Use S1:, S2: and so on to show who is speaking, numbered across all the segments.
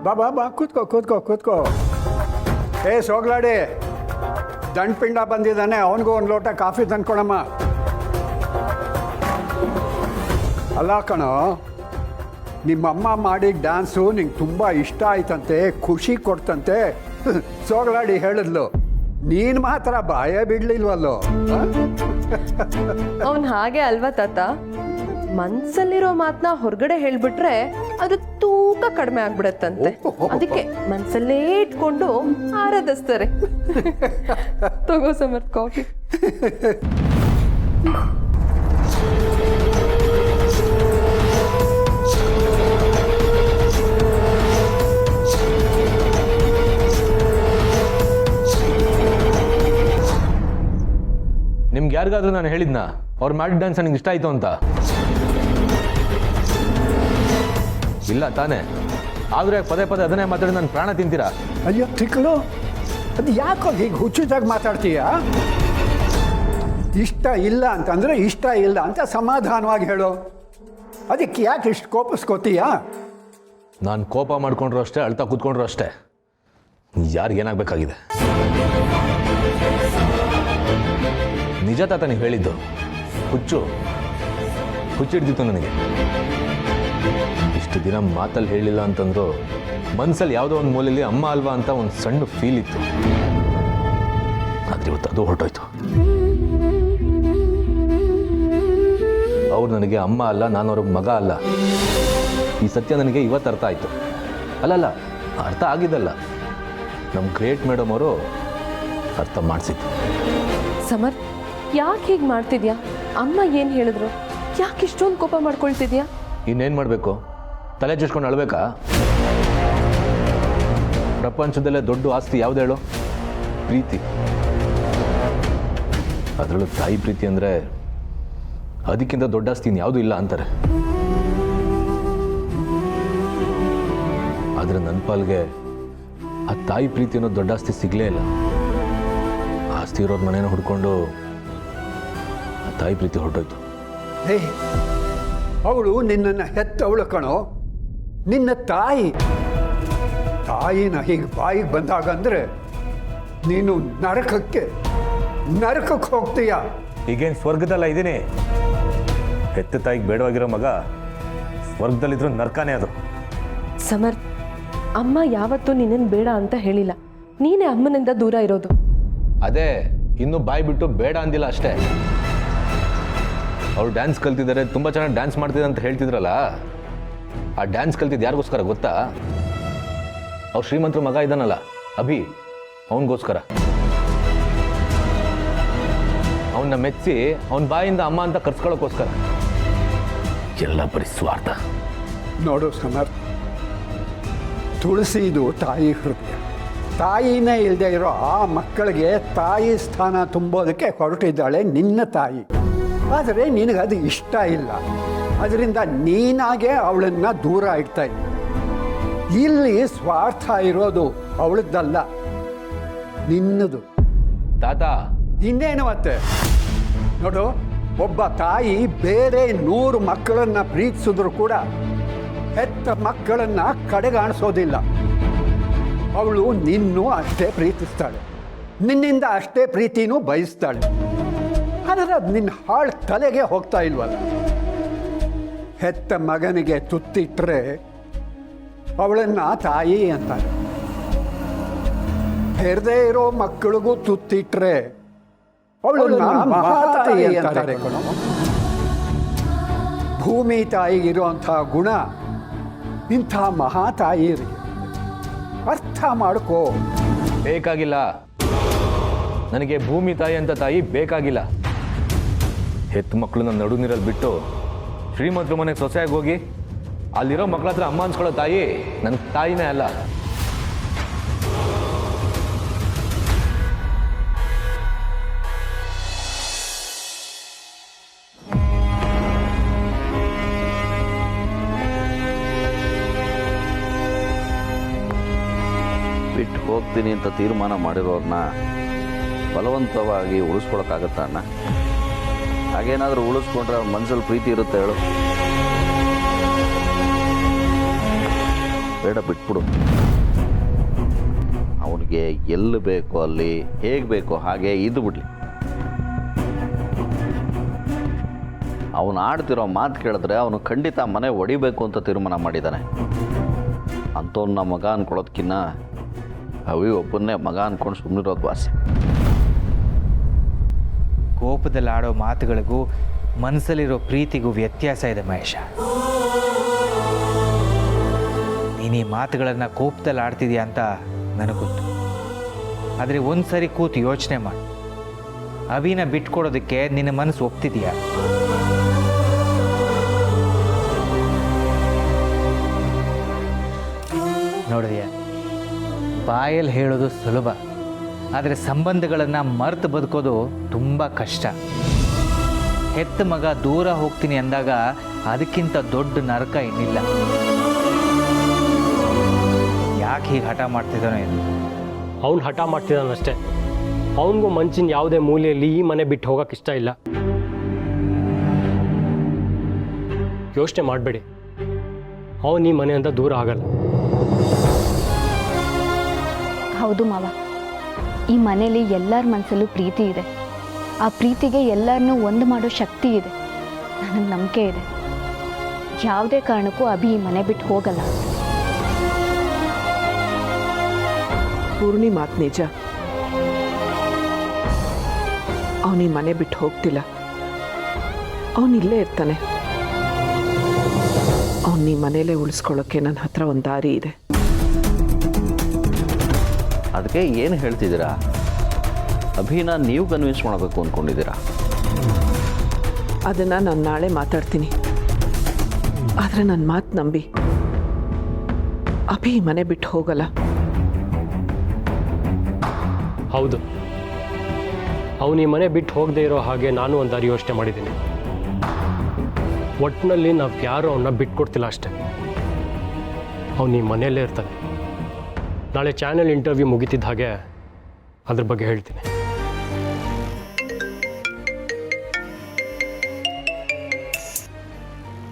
S1: ಬಾ ಬಾ ಬಾ ಕೂತ್ಕೋ ಕೂತ್ಕೋ ಕೂತ್ಕೋ. ಏ ಸೋಗ್ಲಾಡಿ, ದಂಡ್ಪಿಂಡ ಬಂದಿದ್ದಾನೆ, ಅವನಿಗೂ ಒಂದು ಲೋಟ ಕಾಫಿ ತಂದ್ಕೊಳಮ್ಮ. ಅಲ್ಲ ಕಣೋ, ನಿಮ್ಮಮ್ಮ ಮಾಡಿದ ಡ್ಯಾನ್ಸು ನಿಂಗೆ ತುಂಬ ಇಷ್ಟ ಆಯ್ತಂತೆ, ಖುಷಿ ಕೊಡ್ತಂತೆ. ಸೋಗ್ಲಾಡಿ ಹೇಳಿದ್ಲು, ನೀನು ಮಾತ್ರ ಬಾಯ ಬಿಡ್ಲಿಲ್ವಲ್ಲೋ.
S2: ಅವನ್ ಹಾಗೆ ಅಲ್ವಾ ತಾತ, ಮನ್ಸಲ್ಲಿರೋ ಮಾತನ್ನ ಹೊರಗಡೆ ಹೇಳ್ಬಿಟ್ರೆ ಅದು ತೂಕ ಕಡಿಮೆ ಆಗ್ಬಿಡತ್ತಂತೆ. ಅದಕ್ಕೆ ಮನ್ಸಲ್ಲೇ ಇಟ್ಕೊಂಡು ಆರಾಧಿಸ್ತಾರೆ. ತಗೋ ಸಮರ್ಥ್ ಕಾಫಿ.
S3: ನಿಮ್ಗೆ ಯಾರಿಗಾದ್ರೂ ನಾನು ಹೇಳಿದ್ನಾ ಅವ್ರು ಮಾಡಿದ ಡ್ಯಾನ್ಸ್ ನನಗೆ ಇಷ್ಟ ಆಯಿತು ಅಂತ? ಇಲ್ಲ ತಾನೇ. ಆದರೆ ಪದೇ ಪದೇ ಅದನ್ನೇ ಮಾತಾಡಿ ನನ್ನ ಪ್ರಾಣ ತಿಂತೀರಾ?
S1: ಅಯ್ಯೋ ತಿಕ್ಕಲು, ಅದು ಯಾಕೋ ಹೀಗೆ ಹುಚ್ಚುಚ್ಚಾಗಿ ಮಾತಾಡ್ತೀಯಾ? ಇಷ್ಟ ಇಲ್ಲ ಅಂತಂದರೆ ಇಷ್ಟ ಇಲ್ಲ ಅಂತ ಸಮಾಧಾನವಾಗಿ ಹೇಳು. ಅದಕ್ಕೆ ಯಾಕೆ ಇಷ್ಟು ಕೋಪಿಸ್ಕೋತೀಯಾ?
S3: ನಾನು ಕೋಪ ಮಾಡ್ಕೊಂಡ್ರು ಅಷ್ಟೇ, ಅಳ್ತಾ ಕೂತ್ಕೊಂಡ್ರು ಅಷ್ಟೇ. ಯಾರಿಗೇನಾಗಬೇಕಾಗಿದೆ? ನಿಜ ತಾತ ನೀವು ಹೇಳಿದ್ದು, ಹುಚ್ಚಿಡ್ದಿತ್ತು ನನಗೆ. ಇಷ್ಟು ದಿನ ಮಾತಲ್ಲಿ ಹೇಳಿಲ್ಲ ಅಂತಂದ್ರು ಮನಸ್ಸಲ್ಲಿ ಯಾವುದೋ ಒಂದು ಮೂಲೆಯಲ್ಲಿ ಅಮ್ಮ ಅಲ್ವಾ ಅಂತ ಒಂದು ಸಣ್ಣ ಫೀಲ್ ಇತ್ತು. ಆದರೆ ಇವತ್ತು ಅದು ಹೊರಟೋಯ್ತು. ಅವ್ರು ನನಗೆ ಅಮ್ಮ ಅಲ್ಲ, ನಾನು ಅವ್ರಿಗೆ ಮಗ ಅಲ್ಲ. ಈ ಸತ್ಯ ನನಗೆ ಇವತ್ತು ಅರ್ಥ ಆಯಿತು. ಅಲ್ಲಲ್ಲ, ಅರ್ಥ ಆಗಿದ್ದಲ್ಲ, ನಮ್ಮ ಗ್ರೇಟ್ ಮೇಡಮ್ ಅವರು ಅರ್ಥ ಮಾಡಿಸಿದ್ದು.
S2: ಸಮರ್ಥ್, ಯಾಕೆ ಹೀಗೆ ಮಾಡ್ತಿದ್ಯಾ? ಅಮ್ಮ ಏನು ಹೇಳಿದ್ರು? ಯಾಕೆ ಇಷ್ಟೊಂದು ಕೋಪ ಮಾಡ್ಕೊಳ್ತಿದ್ಯಾ?
S3: ಇನ್ನೇನು ಮಾಡಬೇಕು? ತಲೆ ಚುಚ್ಕೊಂಡು ಅಳ್ಬೇಕಾ? ಪ್ರಪಂಚದಲ್ಲೇ ದೊಡ್ಡ ಆಸ್ತಿ ಯಾವ್ದು ಹೇಳು? ಪ್ರೀತಿ. ಅದರಲ್ಲೂ ತಾಯಿ ಪ್ರೀತಿ ಅಂದರೆ ಅದಕ್ಕಿಂತ ದೊಡ್ಡ ಆಸ್ತಿ ಯಾವುದೂ ಇಲ್ಲ ಅಂತಾರೆ. ಆದರೆ ನನ್ನ ಪಾಲ್ಗೆ ಆ ತಾಯಿ ಪ್ರೀತಿ ಅನ್ನೋ ದೊಡ್ಡ ಆಸ್ತಿ ಸಿಗಲೇ ಇಲ್ಲ. ಆಸ್ತಿ ಇರೋದು ಮನೇನ ಹುಡ್ಕೊಂಡು ಆ ತಾಯಿ ಪ್ರೀತಿ ಹೊರಟೋಯ್ತು.
S1: ಹೇ, ಅವಳು ನಿನ್ನನ್ನು ಹೆತ್ತವಳು ಕಣೋ, ನಿನ್ನ ತಾಯಿ. ತಾಯಿನ ಹೀಗೆ ಬಾಯಿಗೆ ಬಂದಾಗಂದ್ರೆ ನೀನು ನರಕಕ್ಕೆ ಹೋಗ್ತೀಯ.
S3: ಈಗೇನು ಸ್ವರ್ಗದಲ್ಲ ಇದ್ದೀನಿ? ಹೆತ್ತ ತಾಯಿಗೆ ಬೇಡವಾಗಿರೋ ಮಗ ಸ್ವರ್ಗದಲ್ಲಿದ್ರು ನರ್ಕಾನೇ ಅದು.
S2: ಸಮರ್ಥ್, ಅಮ್ಮ ಯಾವತ್ತೂ ನಿನ್ನನ್ನು ಬೇಡ ಅಂತ ಹೇಳಿಲ್ಲ. ನೀನೇ ಅಮ್ಮನಿಂದ ದೂರ ಇರೋದು.
S3: ಅದೇ, ಇನ್ನೂ ಬಾಯಿ ಬಿಟ್ಟು ಬೇಡ ಅಂದಿಲ್ಲ ಅಷ್ಟೇ. ಅವ್ರು ಡ್ಯಾನ್ಸ್ ಕಲ್ತಿದ್ದಾರೆ, ತುಂಬ ಚೆನ್ನಾಗಿ ಡ್ಯಾನ್ಸ್ ಮಾಡ್ತಿದ್ದಾರೆ ಅಂತ ಹೇಳ್ತಿದ್ರಲ್ಲ, ಆ ಡ್ಯಾನ್ಸ್ ಕಲ್ತಿದ್ದು ಯಾರಿಗೋಸ್ಕರ ಗೊತ್ತಾ? ಅವ್ರು ಶ್ರೀಮಂತರ ಮಗ ಇದ್ದಾನಲ್ಲ ಅಭಿ, ಅವನಿಗೋಸ್ಕರ. ಅವನ್ನ ಮೆಚ್ಚಿ ಅವನ ಬಾಯಿಂದ ಅಮ್ಮ ಅಂತ ಕರ್ಸ್ಕೊಳ್ಳೋಕ್ಕೋಸ್ಕರ. ಎಲ್ಲ ಬರೀ ಸ್ವಾರ್ಥ.
S1: ನೋಡು ಸಮರ್ಥ್, ತುಳಸಿದು ತಾಯಿ ಹೃದಯ. ತಾಯಿನೇ ಇಲ್ಲದೆ ಇರೋ ಆ ಮಕ್ಕಳಿಗೆ ತಾಯಿ ಸ್ಥಾನ ತುಂಬೋದಕ್ಕೆ ಹೊರಟಿದ್ದಾಳೆ ನಿನ್ನ ತಾಯಿ. ಆದರೆ ನಿನಗದು ಇಷ್ಟ ಇಲ್ಲ. ಅದರಿಂದ ನೀನಾಗೆ ಅವಳನ್ನು ದೂರ ಇಡ್ತಾ ಇದ್ದ. ಇಲ್ಲಿ ಸ್ವಾರ್ಥ ಇರೋದು ಅವಳದ್ದಲ್ಲ, ನಿನ್ನದು.
S3: ತಾತ,
S1: ಇನ್ನೇನು ಮತ್ತೆ? ನೋಡು, ಒಬ್ಬ ತಾಯಿ ಬೇರೆ 100 ಮಕ್ಕಳನ್ನು ಪ್ರೀತಿಸಿದ್ರು ಕೂಡ ಹೆತ್ತ ಮಕ್ಕಳನ್ನು ಕಡೆಗಾಣಿಸೋದಿಲ್ಲ. ಅವಳು ನಿನ್ನೂ ಅಷ್ಟೇ ಪ್ರೀತಿಸ್ತಾಳೆ, ನಿನ್ನಿಂದ ಅಷ್ಟೇ ಪ್ರೀತಿನೂ ಬಯಸ್ತಾಳೆ. ಆದರೆ ಅದು ನಿನ್ನ ಹಾಳು ತಲೆಗೆ ಹೋಗ್ತಾ ಇಲ್ವಲ್ಲ. ಹೆತ್ತ ಮಗನಿಗೆ ತುತ್ತಿಟ್ರೆ ಅವಳನ್ನು ತಾಯಿ ಅಂತಾರೆ, ಹೆರದೇ ಇರೋ ಮಕ್ಕಳಿಗೂ ತುತ್ತಿಟ್ರೆ ಅವಳನ್ನ ಮಹಾತಾಯಿ ಅಂತಾರೆ ಕಣೋ. ಭೂಮಿ ತಾಯಿಗಿರುವಂಥ ಗುಣ ಇಂಥ ಮಹಾತಾಯಿಯರಿಗೆ. ಅರ್ಥ ಮಾಡ್ಕೋ.
S3: ಬೇಕಾಗಿಲ್ಲ ನನಗೆ ಭೂಮಿ ತಾಯಿ ಅಂತ ತಾಯಿ ಬೇಕಾಗಿಲ್ಲ. ಹೆತ್ತು ಮಕ್ಕಳನ್ನ ನಡು ನೀರಲ್ಲಿ ಬಿಟ್ಟು ಶ್ರೀಮಂತರ ಮನೆಗೆ ಸೊಸೆಯಾಗಿ ಹೋಗಿ ಅಲ್ಲಿರೋ ಮಕ್ಕಳ ಹತ್ರ ಅಮ್ಮ ಅನ್ಸ್ಕೊಳ್ಳೋ ತಾಯಿ ನನ್ನ ತಾಯಿನೇ ಅಲ್ಲ.
S4: ಬಿಟ್ಟು ಹೋಗ್ತೀನಿ ಅಂತ ತೀರ್ಮಾನ ಮಾಡಿರೋರನ್ನ ಬಲವಂತವಾಗಿ ಉಳಿಸ್ಕೊಳಕ್ಕಾಗತ್ತಾ ಅಣ್ಣ? ಹಾಗೇನಾದರೂ ಉಳಿಸ್ಕೊಂಡ್ರೆ ಅವ್ನ ಮನಸ್ಸಲ್ಲಿ ಪ್ರೀತಿ ಇರುತ್ತೆ ಹೇಳು. ಬೇಡ, ಬಿಟ್ಬಿಡು. ಅವನಿಗೆ ಎಲ್ಲಿ ಬೇಕೋ ಅಲ್ಲಿ, ಹೇಗೆ ಬೇಕೋ ಹಾಗೆ ಇದ್ದು ಬಿಡಲಿ. ಅವನು ಆಡ್ತಿರೋ ಮಾತು ಕೇಳಿದ್ರೆ ಅವನು ಖಂಡಿತ ಮನೆ ಒಡಿಬೇಕು ಅಂತ ತೀರ್ಮಾನ ಮಾಡಿದ್ದಾನೆ. ಅಂಥವ್ನ ಮಗ ಅನ್ಕೊಳ್ಳೋದಕ್ಕಿಂತ ಅವಿ ಒಬ್ಬನ್ನೇ ಮಗ ಅಂದ್ಕೊಂಡು ಸುಮ್ಮನಿರೋದು ವಾಸಿ.
S5: ಕೋಪದಲ್ಲಿ ಆಡೋ ಮಾತುಗಳಿಗೂ ಮನಸ್ಸಲ್ಲಿರೋ ಪ್ರೀತಿಗೂ ವ್ಯತ್ಯಾಸ ಇದೆ ಮಹೇಶ. ನೀನು ಈ ಮಾತುಗಳನ್ನು ಕೋಪದಲ್ಲಿ ಆಡ್ತಿದ್ಯಾ ಅಂತ ನನಗೆ ಗೊತ್ತು. ಆದರೆ ಒಂದು ಸರಿ ಕೂತು ಯೋಚನೆ ಮಾಡಿ, ಅವಿನ ಬಿಟ್ಕೊಡೋದಕ್ಕೆ ನಿನ್ನ ಮನಸ್ಸು ಒಪ್ತಿದೆಯಾ? ನೋಡಿದೆಯಾ, ಬಾಯಲ್ಲಿ ಹೇಳೋದು ಸುಲಭ, ಆದರೆ ಸಂಬಂಧಗಳನ್ನು ಮರೆತು ಬದುಕೋದು ತುಂಬ ಕಷ್ಟ. ಹೆತ್ತ ಮಗ ದೂರ ಹೋಗ್ತೀನಿ ಅಂದಾಗ ಅದಕ್ಕಿಂತ ದೊಡ್ಡ ನರಕ ಇನ್ನಿಲ್ಲ. ಯಾಕೆ ಹೀಗೆ ಹಠ ಮಾಡ್ತಿದ್ದಾನೋ ಏನು?
S6: ಅವ್ನು ಹಠ ಮಾಡ್ತಿದ್ದಾನಷ್ಟೇ. ಅವನಿಗೂ ಮನ್ಸಿನ ಯಾವುದೇ ಮೂಲೆಯಲ್ಲಿ ಈ ಮನೆ ಬಿಟ್ಟು ಹೋಗೋಕೆ ಇಷ್ಟ ಇಲ್ಲ. ಯೋಚನೆ ಮಾಡಬೇಡಿ, ಅವನು ಈ ಮನೆಯಿಂದ ದೂರ ಆಗಲ್ಲ.
S7: ಹೌದು ಮಾವ, ಈ ಮನೇಲಿ ಎಲ್ಲರ ಮನಸ್ಸಲ್ಲೂ ಪ್ರೀತಿ ಇದೆ. ಆ ಪ್ರೀತಿಗೆ ಎಲ್ಲರನ್ನೂ ಒಂದು ಮಾಡೋ ಶಕ್ತಿ ಇದೆ. ನನಗೆ ನಂಬಿಕೆ ಇದೆ, ಯಾವುದೇ ಕಾರಣಕ್ಕೂ ಅಭಿ ಈ ಮನೆ ಬಿಟ್ಟು ಹೋಗಲ್ಲ.
S8: ಪೂರ್ಣಿ ಮಾತು ನಿಜ. ಅವನು ಈ ಮನೆ ಬಿಟ್ಟು ಹೋಗ್ತಿಲ್ಲ, ಅವನಿಲ್ಲೇ ಇರ್ತಾನೆ. ಅವನು ಈ ಮನೇಲೇ ಉಳಿಸ್ಕೊಳ್ಳೋಕ್ಕೆ ನನ್ನ ಹತ್ರ ಒಂದು ದಾರಿ ಇದೆ.
S4: ಅದಕ್ಕೆ ಏನು ಹೇಳ್ತಿದ್ದೀರಾ? ಅಭಿನ ನೀವು ಕನ್ವಿನ್ಸ್ ಮಾಡಬೇಕು ಅಂದ್ಕೊಂಡಿದ್ದೀರಾ?
S8: ಅದನ್ನು ನಾನು ನಾಳೆ ಮಾತಾಡ್ತೀನಿ. ಆದರೆ ನನ್ನ ಮಾತು ನಂಬಿ, ಅಭಿ ಈ ಮನೆ ಬಿಟ್ಟು ಹೋಗಲ್ಲ.
S6: ಹೌದು, ಅವನು ಈ ಮನೆ ಬಿಟ್ಟು ಹೋಗದೆ ಇರೋ ಹಾಗೆ ನಾನು ಒಂದು ದಾರಿ ಯೋಚನೆ ಮಾಡಿದ್ದೀನಿ. ಒಟ್ಟಿನಲ್ಲಿ ನಾವು ಯಾರೂ ಅವನ್ನ ಬಿಟ್ಕೊಡ್ತಿಲ್ಲ ಅಷ್ಟೆ. ಅವನು ಈ ಮನೆಯಲ್ಲೇ ಇರ್ತಾನೆ. ನಾಳೆ ಚಾನೆಲ್ ಇಂಟರ್ವ್ಯೂ ಮುಗಿತಿದ್ದ ಹಾಗೆ ಅದ್ರ ಬಗ್ಗೆ ಹೇಳ್ತೀನಿ.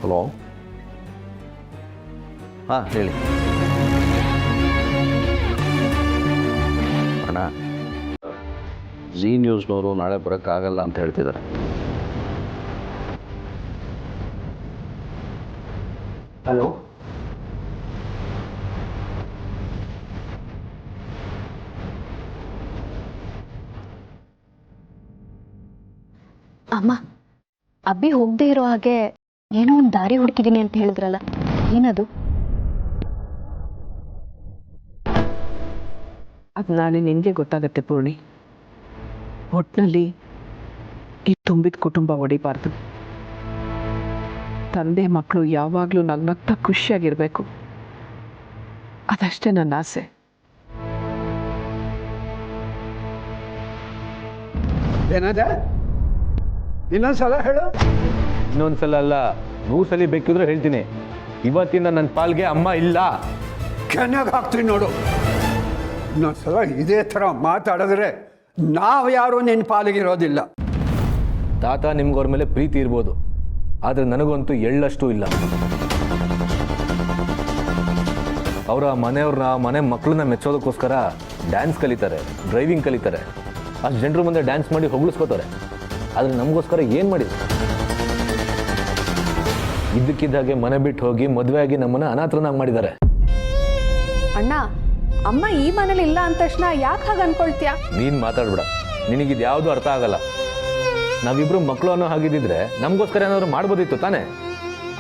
S4: ಹಲೋ, ಹಾಂ ಹೇಳಿ ಅಣ್ಣ. ಜೀ ನ್ಯೂಸ್ನವರು ನಾಳೆ ಬರೋಕ್ಕಾಗಲ್ಲ ಅಂತ ಹೇಳ್ತಿದ್ದಾರೆ.
S6: ಹಲೋ,
S7: ಅಮ್ಮ, ಅಭಿ ಹೋಗದೆ ಇರೋ ಹಾಗೆ ಏನೋ ಒಂದು ದಾರಿ ಹುಡುಕಿದ್ದೀನಿ ಅಂತ ಹೇಳಿದ್ರಲ್ಲ, ಏನದು?
S8: ಅದು ನಾಳೆ ನಿನಗೆ ಗೊತ್ತಾಗತ್ತೆ ಪೂರ್ಣಿ. ಒಟ್ಟಿನಲ್ಲಿ ಈ ತುಂಬಿದ ಕುಟುಂಬ ಒಡಿಬಾರ್ದು. ತಂದೆ ಮಕ್ಕಳು ಯಾವಾಗಲೂ ನಗ್ನಗ್ತಾ ಖುಷಿಯಾಗಿರಬೇಕು, ಅದಷ್ಟೇ ನನ್ನ ಆಸೆ.
S1: ಏನದ? ಇನ್ನೊಂದ್ಸಲ ಹೇಳು.
S3: ಇನ್ನೊಂದ್ಸಲ ಅಲ್ಲ, 100 ಸಲ ಬೇಕಿದ್ರೆ ಹೇಳ್ತೀನಿ. ಇವತ್ತಿಂದ ನನ್ನ ಪಾಲ್ಗೆ ಅಮ್ಮ ಇಲ್ಲ.
S1: ಚೆನ್ನಾಗಿ ಹಾಕ್ತೀನಿ ನೋಡು. ಇನ್ನೊಂದ್ಸಲ ಇದೇ ಥರ ಮಾತಾಡಿದ್ರೆ ನಾವು ಯಾರೂ ನಿನ್ನ ಪಾಲಿಗಿರೋದಿಲ್ಲ.
S3: ತಾತ ನಿಮ್ಗವ್ರ ಮೇಲೆ ಪ್ರೀತಿ ಇರ್ಬೋದು, ಆದರೆ ನನಗಂತೂ ಎಳ್ಳಷ್ಟು ಇಲ್ಲ. ಅವರ ಮನೆಯವ್ರನ್ನ, ಮನೆ ಮಕ್ಕಳನ್ನ ಮೆಚ್ಚೋದಕ್ಕೋಸ್ಕರ ಡ್ಯಾನ್ಸ್ ಕಲಿತಾರೆ, ಡ್ರೈವಿಂಗ್ ಕಲಿತಾರೆ, ಅಷ್ಟು ಜನರ ಮುಂದೆ ಡ್ಯಾನ್ಸ್ ಮಾಡಿ ಹೊಗಳಿಸ್ಕೋತಾರೆ. ಆದರೆ ನಮಗೋಸ್ಕರ ಏನು ಮಾಡಿದ್ರು? ಇದ್ದಕ್ಕಿದ್ದಾಗೆ ಮನೆ ಬಿಟ್ಟು ಹೋಗಿ ಮದುವೆ ಆಗಿ ನಮ್ಮನ್ನು ಅನಾಥರನ್ನಾಗಿ ಮಾಡಿದ್ದಾರೆ.
S2: ಅಣ್ಣ, ಅಮ್ಮ ಈ ಮನೇಲಿ ಇಲ್ಲ ಅಂದ ತಕ್ಷಣ ಯಾಕೆ ಹಾಗೆ ಅನ್ಕೊಳ್ತೀಯ?
S3: ನೀನು ಮಾತಾಡ್ಬೇಡ, ನಿನಗಿದು ಯಾವುದು ಅರ್ಥ ಆಗಲ್ಲ. ನಾವಿಬ್ರು ಮಕ್ಕಳು ಅನ್ನೋ ಹಾಗಿದ್ದಿದ್ರೆ ನಮಗೋಸ್ಕರ ಏನಾದರೂ ಮಾಡ್ಬೋದಿತ್ತು ತಾನೇ.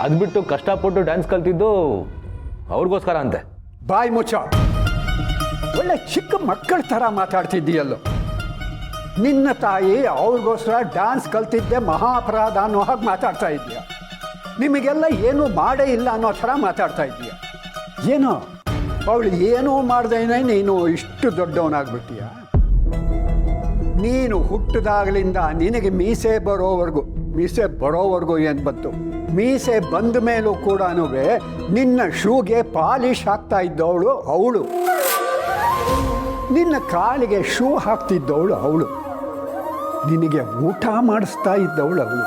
S3: ಅದು ಬಿಟ್ಟು ಕಷ್ಟಪಟ್ಟು ಡ್ಯಾನ್ಸ್ ಕಲ್ತಿದ್ದು ಅವ್ರಿಗೋಸ್ಕರ ಅಂತೆ.
S1: ಬಾಯಿ ಮುಚ್ಚ. ಒಳ್ಳೆ ಚಿಕ್ಕ ಮಕ್ಕಳ ಥರ ಮಾತಾಡ್ತಿದ್ದೀಯಲ್ಲೋ. ನಿನ್ನ ತಾಯಿ ಅವ್ರಿಗೋಸ್ಕರ ಡ್ಯಾನ್ಸ್ ಕಲ್ತಿದ್ದೆ ಮಹಾ ಅಪರಾಧ ಅನ್ನೋ ಹಾಗೆ ಮಾತಾಡ್ತಾ ಇದೀಯ. ನಿಮಗೆಲ್ಲ ಏನೂ ಮಾಡೇ ಇಲ್ಲ ಅನ್ನೋ ಥರ ಮಾತಾಡ್ತಾ ಇದೀಯ. ಏನೋ ಅವಳು ಏನೂ ಮಾಡ್ದೇನೆ ನೀನು ಇಷ್ಟು ದೊಡ್ಡವನಾಗ್ಬಿಟ್ಟಿಯ. ನೀನು ಹುಟ್ಟಿದಾಗಲಿಂದ ನಿನಗೆ ಮೀಸೆ ಬರೋವರೆಗೂ ಏನು ಬಂತು? ಮೀಸೆ ಬಂದ ಮೇಲೂ ಕೂಡ ನಿನ್ನ ಶೂಗೆ ಪಾಲಿಶ್ ಹಾಕ್ತಾ ಇದ್ದವಳು ಅವಳು. ನಿನ್ನ ಕಾಲಿಗೆ ಶೂ ಹಾಕ್ತಿದ್ದವಳು ಅವಳು. ನಿನಗೆ ಊಟ ಮಾಡಿಸ್ತಾ ಇದ್ದವಳು ಅವಳು.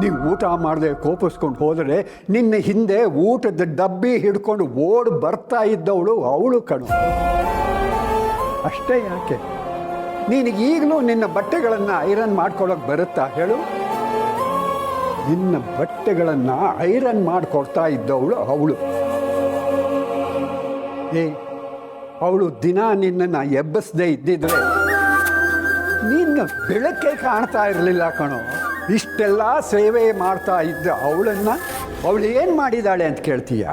S1: ನೀವು ಊಟ ಮಾಡದೆ ಕೋಪಿಸ್ಕೊಂಡು ಹೋದರೆ ನಿನ್ನ ಹಿಂದೆ ಊಟದ ಡಬ್ಬಿ ಹಿಡ್ಕೊಂಡು ಓಡಿ ಬರ್ತಾ ಇದ್ದವಳು ಅವಳು ಕಣು. ಅಷ್ಟೇ ಯಾಕೆ, ನಿನಗೀಗಲೂ ನಿನ್ನ ಬಟ್ಟೆಗಳನ್ನು ಐರನ್ ಮಾಡ್ಕೊಳ್ಳೋಕೆ ಬರುತ್ತಾ ಹೇಳು? ನಿನ್ನ ಬಟ್ಟೆಗಳನ್ನು ಐರನ್ ಮಾಡಿಕೊಡ್ತಾ ಇದ್ದವಳು ಅವಳು. ಅವಳು ದಿನ ನಿನ್ನನ್ನು ಎಬ್ಬಿಸದೇ ಇದ್ದಿದ್ರೆ ನಿನ್ನ ಬೆಳಕೆ ಕಾಣ್ತಾ ಇರಲಿಲ್ಲ ಕಣೋ. ಇಷ್ಟೆಲ್ಲ ಸೇವೆ ಮಾಡ್ತಾ ಇದ್ದ ಅವಳನ್ನು ಅವಳು ಏನು ಮಾಡಿದಾಳೆ ಅಂತ ಕೇಳ್ತೀಯ?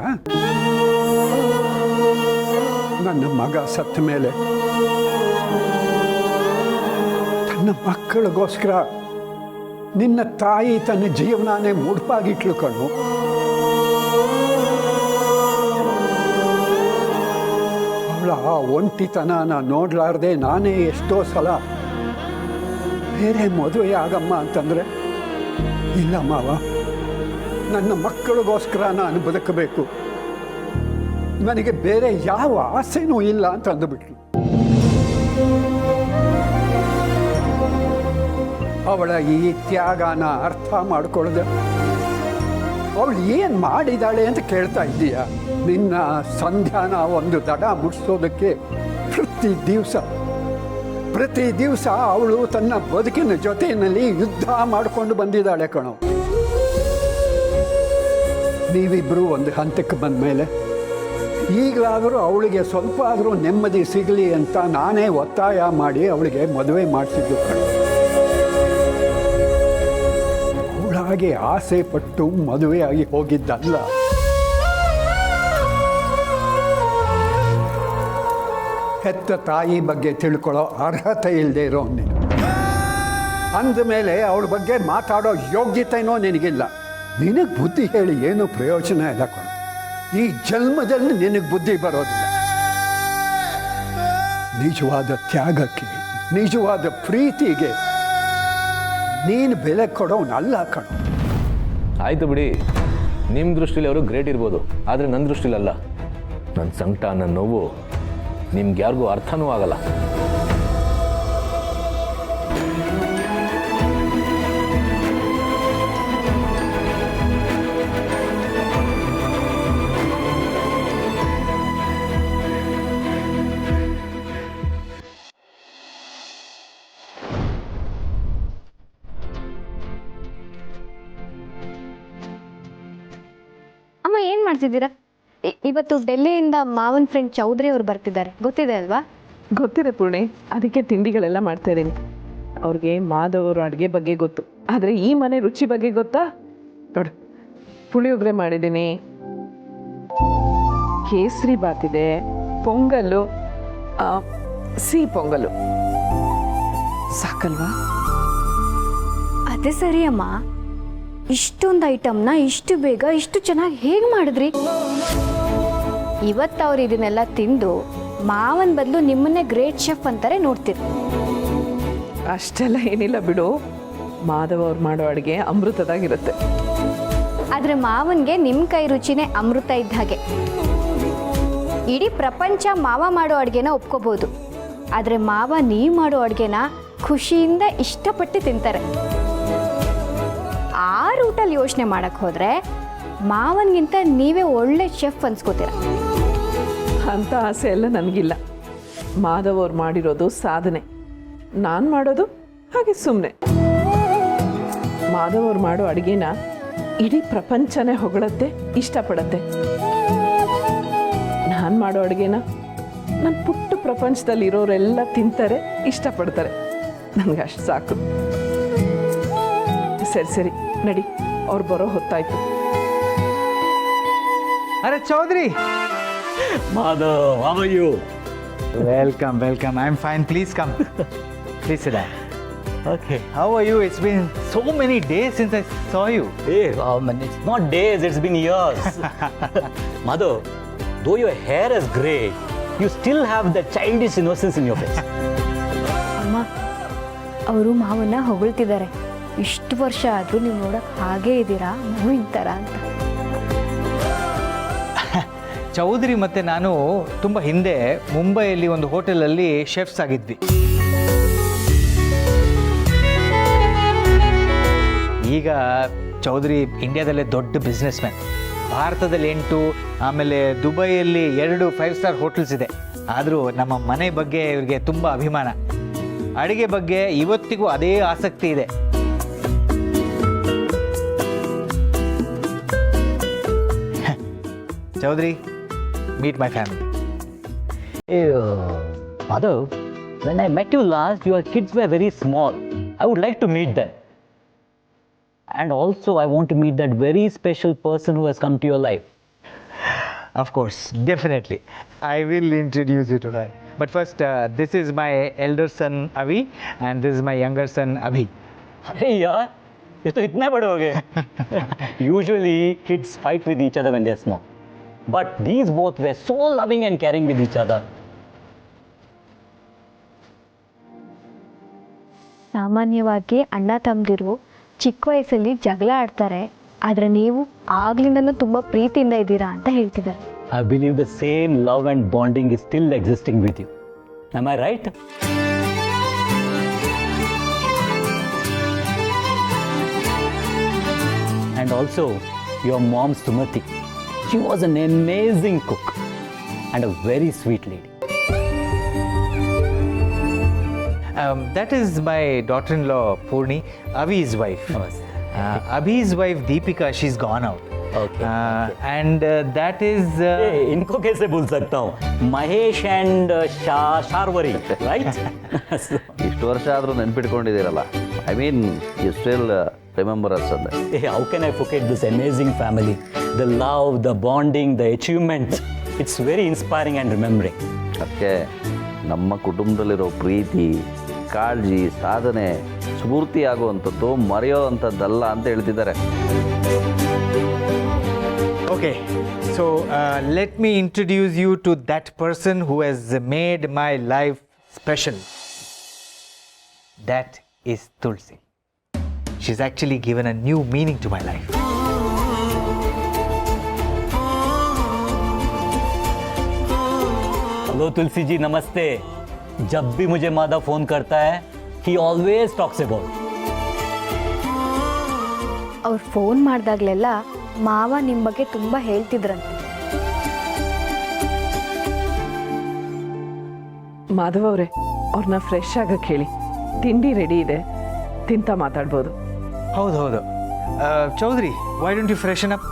S1: ನನ್ನ ಮಗ ಸತ್ತ ಮೇಲೆ ತನ್ನ ಮಕ್ಕಳಿಗೋಸ್ಕರ ನಿನ್ನ ತಾಯಿ ತನ್ನ ಜೀವನನೇ ಮುಡುಪಾಗಿಟ್ಲು ಕಣು. ಅವಳ ಆ ಒಂಟಿತನ ನೋಡ್ಲಾರ್ದೆ ನಾನೇ ಎಷ್ಟೋ ಸಲ ಬೇರೆ ಮದುವೆ ಆಗಮ್ಮ ಅಂತಂದರೆ, ಇಲ್ಲ ಮಾವ, ನನ್ನ ಮಕ್ಕಳಿಗೋಸ್ಕರ ನಾನು ಬದುಕಬೇಕು, ನನಗೆ ಬೇರೆ ಯಾವ ಆಸೆನೂ ಇಲ್ಲ ಅಂತ ಅಂದುಬಿಟ್ಲು. ಅವಳ ಈ ತ್ಯಾಗನ ಅರ್ಥ ಮಾಡ್ಕೊಳ್ಳದೆ ಅವಳು ಏನು ಮಾಡಿದಾಳೆ ಅಂತ ಕೇಳ್ತಾ ಇದ್ದೀಯ? ನಿನ್ನ ಸಂಧ್ಯಾನ ಒಂದು ದಡ ಮುಟ್ಸೋದಕ್ಕೆ ಪ್ರತಿ ದಿವಸ ಅವಳು ತನ್ನ ಬದುಕಿನ ಜೊತೆಯಲ್ಲಿ ಯುದ್ಧ ಮಾಡಿಕೊಂಡು ಬಂದಿದ್ದಾಳೆ ಕಣೋ. ನೀವಿಬ್ಬರು ಒಂದು ಹಂತಕ್ಕೆ ಬಂದ ಮೇಲೆ ಈಗಲಾದರೂ ಅವಳಿಗೆ ಸ್ವಲ್ಪ ಆದರೂ ನೆಮ್ಮದಿ ಸಿಗಲಿ ಅಂತ ನಾನೇ ಒತ್ತಾಯ ಮಾಡಿ ಅವಳಿಗೆ ಮದುವೆ ಮಾಡಿಸಿದ್ದು ಕಣೋ. ಅವಳಾಗೆ ಆಸೆ ಪಟ್ಟು ಮದುವೆಯಾಗಿ ಹೋಗಿದ್ದಲ್ಲ. ಹೆತ್ತ ತಾಯಿ ಬಗ್ಗೆ ತಿಳ್ಕೊಳ್ಳೋ ಅರ್ಹತೆ ಇಲ್ಲದೆ ಇರೋ ನೀನು. ಅಂದಮೇಲೆ ಅವಳ ಬಗ್ಗೆ ಮಾತಾಡೋ ಯೋಗ್ಯತೆನೋ ನಿನಗಿಲ್ಲ. ನಿನಗೆ ಬುದ್ಧಿ ಹೇಳಿ ಏನೂ ಪ್ರಯೋಜನ ಇಲ್ಲ ಕಣೋ. ಈ ಜನ್ಮದಲ್ಲಿ ನಿನಗೆ ಬುದ್ಧಿ ಬರೋದಿಲ್ಲ. ನಿಜವಾದ ತ್ಯಾಗಕ್ಕೆ, ನಿಜವಾದ ಪ್ರೀತಿಗೆ ನೀನು ಬೆಲೆ ಕೊಡೋನಲ್ಲ ಕಣೋ.
S3: ಆಯಿತು ಬಿಡಿ, ನಿಮ್ಮ ದೃಷ್ಟಿಲಿ ಅವರು ಗ್ರೇಟ್ ಇರ್ಬೋದು, ಆದರೆ ನನ್ನ ದೃಷ್ಟಿಲಲ್ಲ. ನನ್ನ ಸಂಕಟ, ನನ್ನ ನೋವು ನಿಮ್ಗೆ ಯಾರಿಗೂ ಅರ್ಥನೂ ಆಗಲ್ಲ.
S7: ಅಮ್ಮ ಏನು ಮಾಡ್ತಿದ್ದೀರಾ? ಇವತ್ತು ಡೆಲ್ಲಿಯಿಂದ ಮಾವನ್ ಫ್ರೆಂಡ್ ಚೌಧರಿ ಅವ್ರು ಬರ್ತಿದ್ದಾರೆ, ಗೊತ್ತಿದೆ ಅಲ್ವಾ?
S8: ಗೊತ್ತಿದೆ ಪೂರ್ಣಿ, ಅದಕ್ಕೆ ತಿಂಡಿಗಳೆಲ್ಲ ಮಾಡ್ತಾ ಇದ್ದೀನಿ. ಅವ್ರಿಗೆ ಮಾಧವ್ ಅವ್ರ ಅಡುಗೆ ಬಗ್ಗೆ ಗೊತ್ತು, ಆದರೆ ಈ ಮನೆ ರುಚಿ ಬಗ್ಗೆ ಗೊತ್ತಾ? ನೋಡು, ಪುಳಿಯೋಗರೆ ಮಾಡಿದ್ದೀನಿ, ಕೇಸರಿ ಬಾತಿದೆ, ಪೊಂಗಲ್ಲು, ಸಿಹಿ ಪೊಂಗಲ್ಲು. ಸಾಕಲ್ವಾ?
S7: ಅದೇ ಸರಿ ಅಮ್ಮ, ಇಷ್ಟೊಂದು ಐಟಮ್ನ ಇಷ್ಟು ಬೇಗ ಇಷ್ಟು ಚೆನ್ನಾಗಿ ಹೇಗೆ ಮಾಡಿದ್ರಿ? ಇವತ್ತು ಅವ್ರು ಇದನ್ನೆಲ್ಲ ತಿಂದು ಮಾವನ ಬದಲು ನಿಮ್ಮನ್ನೇ ಗ್ರೇಟ್ ಶೆಫ್ ಅಂತಾರೆ ನೋಡ್ತೀರಿ.
S8: ಅಷ್ಟೆಲ್ಲ ಏನಿಲ್ಲ ಬಿಡು, ಮಾಧವ್ ಅವ್ರು ಮಾಡೋ ಅಡುಗೆ ಅಮೃತದಾಗಿರುತ್ತೆ.
S7: ಆದರೆ ಮಾವನಿಗೆ ನಿಮ್ಮ ಕೈ ರುಚಿನೇ ಅಮೃತ ಇದ್ದ ಹಾಗೆ. ಇಡೀ ಪ್ರಪಂಚ ಮಾವ ಮಾಡೋ ಅಡುಗೆನ ಒಪ್ಕೋಬೋದು, ಆದರೆ ಮಾವ ನೀವು ಮಾಡೋ ಅಡುಗೆನ ಖುಷಿಯಿಂದ ಇಷ್ಟಪಟ್ಟು ತಿಂತಾರೆ. ಆ ರೂಟಲ್ಲಿ ಯೋಚನೆ ಮಾಡಕ್ಕೆ ಹೋದರೆ ಮಾವನಿಗಿಂತ ನೀವೇ ಒಳ್ಳೆ ಶೆಫ್ ಅನ್ಸ್ಕೋತೀರ.
S8: ಅಂಥ ಆಸೆ ಎಲ್ಲ ನನಗಿಲ್ಲ. ಮಾಧವ್ ಅವ್ರು ಮಾಡಿರೋದು ಸಾಧನೆ, ನಾನು ಮಾಡೋದು ಹಾಗೆ ಸುಮ್ಮನೆ. ಮಾಧವ್ ಅವ್ರು ಮಾಡೋ ಅಡುಗೆನ ಇಡೀ ಪ್ರಪಂಚನೇ ಹೊಗಳತ್ತೆ, ಇಷ್ಟಪಡತ್ತೆ. ನಾನು ಮಾಡೋ ಅಡುಗೆನ ನನ್ನ ಪುಟ್ಟ ಪ್ರಪಂಚದಲ್ಲಿ ಇರೋರೆಲ್ಲ ತಿಂತಾರೆ, ಇಷ್ಟಪಡ್ತಾರೆ. ನನಗೆ ಅಷ್ಟು ಸಾಕು. ಸರಿ ಸರಿ ನಡಿ, ಅವ್ರು ಬರೋ ಹೊತ್ತಾಯ್ತು.
S5: ಅರೆ Chaudhary,
S9: Madhav, how are you?
S5: Welcome. I am fine. Please come. Please sit down.
S9: Okay.
S5: How are you? It's been so many days since I saw you.
S9: Hey, it's not days, it's been years. Madhav, though your hair is grey, you still have the childish innocence in your face.
S7: ಅಮ್ಮ, ಅವರು ಮಾವನ್ನ ಹೊಗಳ್ತಿದ್ದಾರೆ. ಇಷ್ಟು ವರ್ಷ ಆದರೂ ನೀವು ನೋಡೋಕೆ ಹಾಗೇ ಇದ್ದೀರಾ, ಮಗುವಿನ ಥರ ಅಂತ.
S5: ಚೌಧರಿ ಮತ್ತು ನಾನು ತುಂಬ ಹಿಂದೆ ಮುಂಬೈಯಲ್ಲಿ ಒಂದು ಹೋಟೆಲಲ್ಲಿ ಶೆಫ್ಸ್ ಆಗಿದ್ವಿ. ಈಗ ಚೌಧರಿ ಇಂಡಿಯಾದಲ್ಲೇ ದೊಡ್ಡ ಬಿಸ್ನೆಸ್ ಮ್ಯಾನ್. ಭಾರತದಲ್ಲಿ 8, ಆಮೇಲೆ ದುಬೈಯಲ್ಲಿ 2 5 ಸ್ಟಾರ್ ಹೋಟೆಲ್ಸ್ ಇದೆ. ಆದರೂ ನಮ್ಮ ಮನೆ ಬಗ್ಗೆ ಇವ್ರಿಗೆ ತುಂಬ ಅಭಿಮಾನ. ಅಡುಗೆ ಬಗ್ಗೆ ಇವತ್ತಿಗೂ ಅದೇ ಆಸಕ್ತಿ ಇದೆ. Chaudhary, meet my family.
S9: Hey, Madhav, when I met you last, your kids were very small. I would like to meet them. And also, I want to meet that very special person who has come to your life.
S5: Of course, definitely. I will introduce you to her. But first, this is my elder son Avi, and this is my younger son Abhi.
S9: Hey, yaar, ये तो इतने बड़े हो गए. Usually, kids fight with each other when they are small. But these both were so loving and caring with each other.
S7: ಸಾಮಾನ್ಯವಾಗಿ ಅಣ್ಣ ತಮ್ಮದಿರು ಚಿಕ್ಕ ವಯಸ್ಸಲ್ಲಿ ಜಗಳ ಆಡ್ತಾರೆ, ಆದರೆ ನೀವು ಆಗ್ಲಿಂದನೂ ತುಂಬ ಪ್ರೀತಿಯಿಂದ ಇದ್ದೀರಾ ಅಂತ ಹೇಳ್ತಿದ್ದಾರೆ.
S9: I believe the same love and bonding is still existing with you. Am I right? And also, your mom Sumati. She was an amazing cook and a very sweet lady.
S5: That is my daughter-in-law Purni, Avi's wife.
S9: Namaste.
S5: Abhi's wife Deepika, she's gone out.
S9: Okay.
S5: And that is...
S9: Hey, इनको कैसे भूल सकता हूँ? Mahesh and Sharvari, right?
S4: ಇಷ್ಟು ವರ್ಷ ಆದರೂ ನೆನ್ಪಿಟ್ಕೊಂಡಿದ್ದೀರಲ್ಲ. I mean you still remember us ಅಂದೆ.
S9: Hey, how can I forget this amazing family? The love, the bonding, the achievements. It's very inspiring and remembering.
S4: ಅದಕ್ಕೆ ನಮ್ಮ ಕುಟುಂಬದಲ್ಲಿರೋ ಪ್ರೀತಿ, ಕಾಳಜಿ, ಸಾಧನೆ ಸ್ಫೂರ್ತಿ ಆಗುವಂಥದ್ದು ಮರೆಯೋ ಅಂಥದ್ದಲ್ಲ ಅಂತ ಹೇಳ್ತಿದ್ದಾರೆ.
S5: Okay, so let me introduce you to that person who has made my life special. That is Tulsi. She's actually given a new meaning to my life.
S9: Hello Tulsi ji, नमस्ते. जब भी मुझे माधव फोन करता है, he always talks about.
S7: ಅವ್ರು phone ಮಾಡಿದಾಗಲೆಲ್ಲ ಮಾವ ನಿಮ್ಮ ಬಗ್ಗೆ ತುಂಬ ಹೇಳ್ತಿದ್ರಂತೆ.
S8: ಮಾಧವ್ ಅವರೇ, ಅವ್ರನ್ನ ಫ್ರೆಶ್ ಆಗಕ್ಕೆ ಹೇಳಿ. ತಿಂಡಿ ರೆಡಿ ಇದೆ, ತಿಂತ ಮಾತಾಡ್ಬೋದು.
S5: ಹೌದು. Chaudhary, why don't you freshen up?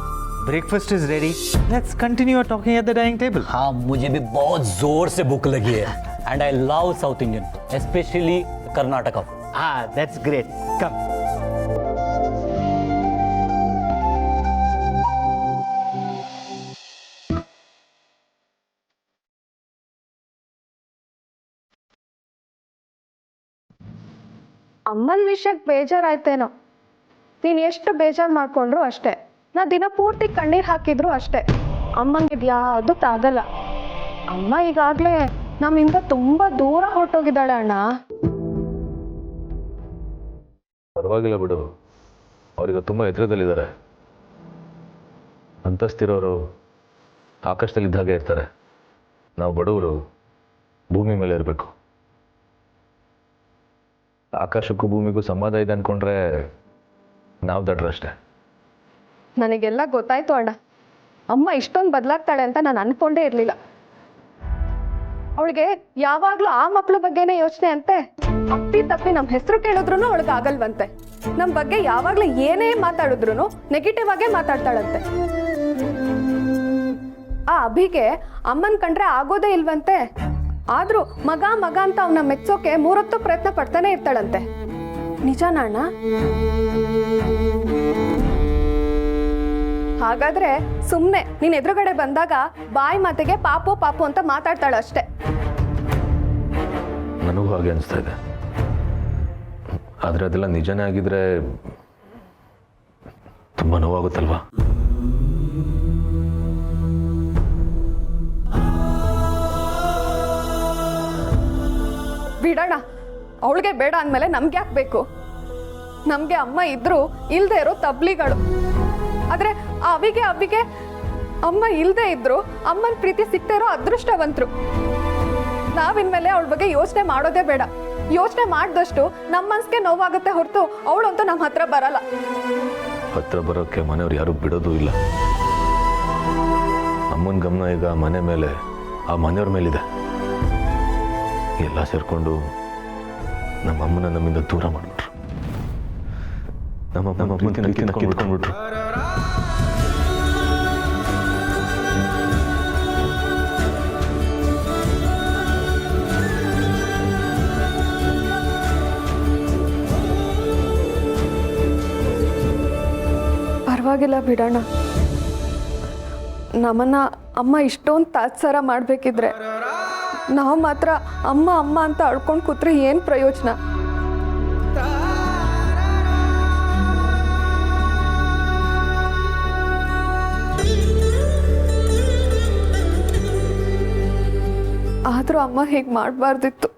S5: Breakfast is ready. Let's continue talking at the dining table.
S9: हाँ, मुझे भी बहुत जोर से भूख लगी है. And I love South Indian, especially Karnataka.
S5: That's great. Come.
S2: ಅಮ್ಮನ ವಿಷಯಕ್ಕೆ ಬೇಜಾರಾಯ್ತೇನೋ. ನೀನು ಎಷ್ಟು ಬೇಜಾರು ಮಾಡ್ಕೊಂಡ್ರು ಅಷ್ಟೇ, ನಾ ದಿನ ಪೂರ್ತಿ ಕಣ್ಣೀರು ಹಾಕಿದ್ರು ಅಷ್ಟೇ, ಅಮ್ಮನಿಗೆ ಯಾವುದು ತಾಗಲ್ಲ. ಅಮ್ಮ ಈಗಾಗಲೇ ನಮ್ಮಿಂದ ತುಂಬ ದೂರ ಹೊರಟೋಗಿದ್ದಾಳೆ ಅಣ್ಣ.
S3: ಪರವಾಗಿಲ್ಲ ಬಿಡು, ಅವರಿಗೆ ತುಂಬ ಎತ್ತರದಲ್ಲಿದ್ದಾರೆ. ಅಂತಸ್ತಿರೋರು ಆಕಾಶದಲ್ಲಿದ್ದ ಹಾಗೆ ಇರ್ತಾರೆ. ನಾವು ಬಡವರು ಭೂಮಿ ಮೇಲೆ ಇರಬೇಕು. ಆಕಾಶಕ್ಕೂ ಭೂಮಿಗೂ ಸಂವಾದ ಇದೆ ಅಂದ್ಕೊಂಡ್ರೆ ನಾವು ದಡ್ರಷ್ಟೇ.
S2: ನನಗೆಲ್ಲ ಗೊತ್ತಾಯ್ತು ಅಣ್ಣ. ಅಮ್ಮ ಇಷ್ಟೊಂದು ಬದಲಾಗ್ತಾಳೆ ಅಂತ ನಾನು ಅನ್ಕೊಂಡೇ ಇರಲಿಲ್ಲ. ಅವಳಿಗೆ ಯಾವಾಗಲೂ ಆ ಮಕ್ಕಳ ಬಗ್ಗೆನೇ ಯೋಚನೆ ಅಂತೆ. ಅಪ್ಪಿ ತಪ್ಪಿ ನಮ್ಮ ಹೆಸರು ಕೇಳಿದ್ರು ಅವಳಿಗೆ ಆಗಲ್ವಂತೆ. ನಮ್ಮ ಬಗ್ಗೆ ಯಾವಾಗಲೂ ಏನೇ ಮಾತಾಡಿದ್ರು ನೆಗೆಟಿವ್ ಆಗೇ ಮಾತಾಡ್ತಾಳಂತೆ. ಆ ಅಭಿಗೆ ಅಮ್ಮನ ಕಂಡ್ರೆ ಆಗೋದೇ ಇಲ್ವಂತೆ. ಆದ್ರೂ ಮಗ ಮಗ ಅಂತ ಅವನ್ನ ಮೆಚ್ಚೋಕೆ 3 ಹೊತ್ತು ಪ್ರಯತ್ನ ಪಡ್ತಾನೆ ಇರ್ತಾಳಂತೆ. ನಿಜನಾ ಅಣ್ಣ? ಹಾಗಾದ್ರೆ ಸುಮ್ಮನೆ ನೀನ್ ಎದುರುಗಡೆ ಬಂದಾಗ ಬಾಯಿ ಮಾತಿಗೆ ಪಾಪು ಪಾಪು ಅಂತ ಮಾತಾಡ್ತಾಳ ಅಷ್ಟೇ.
S3: ನನಗೂ ಹಾಗೆ ಅನಿಸ್ತಾ ಇದೆ. ಆದರೆ ಅದೆಲ್ಲ ನಿಜನೇ ಆಗಿದ್ರೆ ತುಂಬ ನೋವಾಗುತ್ತಲ್ವಾ?
S2: ಬಿಡೋಣ, ಅವಳಿಗೆ ಬೇಡ ಅಂದಮೇಲೆ ನಮ್ಗೆ ಯಾಕೆ ಬೇಕು? ನಮಗೆ ಅಮ್ಮ ಇದ್ರು ಇಲ್ಲದೆ ಇರೋ ತಬ್ಲಿಗಳು. ಆದರೆ ಅವಿಗೆ ಅಮ್ಮ ಇಲ್ಲದೆ ಇದ್ರು ಅಮ್ಮನ ಪ್ರೀತಿ ಸಿಗ್ತಾ ಇರೋ ಅದೃಷ್ಟವಂತರು. ನಾವಿನ್ಮೇಲೆ ಅವಳ ಬಗ್ಗೆ ಯೋಚನೆ ಮಾಡೋದೇ ಬೇಡ. ಯೋಚನೆ ಮಾಡಿದಷ್ಟು ನಮ್ಮ ಮನಸ್ಸಿಗೆ ನೋವಾಗುತ್ತೆ ಹೊರತು ಅವಳಂತೂ ನಮ್ಮ ಹತ್ರ ಬರಲ್ಲ.
S3: ಹತ್ರ ಬರೋಕ್ಕೆ ಮನೆಯವ್ರು ಯಾರೂ ಬಿಡೋದೂ ಇಲ್ಲ. ಅಮ್ಮನ ಗಮನ ಈಗ ಮನೆ ಮೇಲೆ, ಆ ಮನೆಯವ್ರ ಮೇಲಿದೆ. ಎಲ್ಲ ಸೇರಿಕೊಂಡು ನಮ್ಮ ಅಮ್ಮನ ನಮ್ಮಿಂದ ದೂರ ಮಾಡಿಬಿಟ್ರು. ನಮ್ಮ ಅಮ್ಮನ ಕಿತ್ಕೊಂಡ್ಬಿಟ್ರು.
S2: ಪರವಾಗಿಲ್ಲ ಬಿಡೋಣ. ನಮ್ಮನ್ನ ಅಮ್ಮ ಇಷ್ಟೊಂದು ತಾತ್ಸಾರ ಮಾಡಬೇಕಿದ್ರೆ ನಾವು ಮಾತ್ರ ಅಮ್ಮ ಅಮ್ಮ ಅಂತ ಅಳ್ಕೊಂಡು ಕೂತ್ರೆ ಏನು ಪ್ರಯೋಜನ? ಆದರೂ ಅಮ್ಮ ಹೀಗೆ ಮಾಡಬಾರ್ದಿತ್ತು.